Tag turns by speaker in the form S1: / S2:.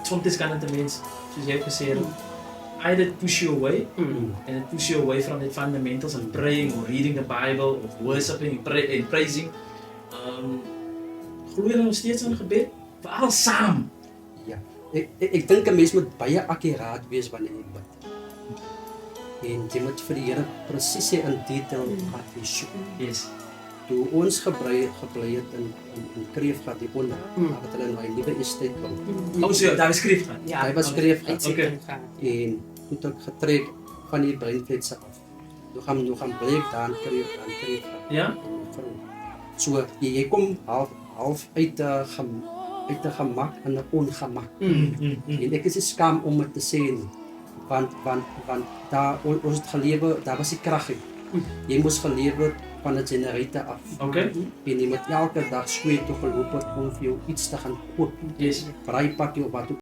S1: Soms kan dit 'n mens, soos jy ook gesê het, either push you away and it push you away from the fundamentals of praying or reading the Bible or worshiping and praising. Glo jy nog steeds aan gebed? Veral saam.
S2: Ja. Ek dink 'n mens moet baie akkuraat wees wanneer jy bid. En jy moet vir die Here presies in detail wat jy soek.
S1: Yes.
S2: Toe ons gebly het in Kreefgat die onder, wat hulle in my nuwe estate kom.
S1: So, daar is skrif van.
S2: Hy was Kreefgat.
S1: Okay.
S2: En toe het ek getrek van die breinfletse af. Toe gaan bly ek daar in Kreefgat.
S1: Ja?
S2: So jy kom half uit 'n gemak en 'n ongemak. En ek is skaam om dit te sê nie. Want daar ons het gelewe, daar was die krag uit. Jy moes gelewe van 'n generator af.
S1: Okay.
S2: En jy moet elke dag skoei toe geloop het om vir jou iets te gaan koop.
S1: Yes.
S2: Braaipakkie of wat ook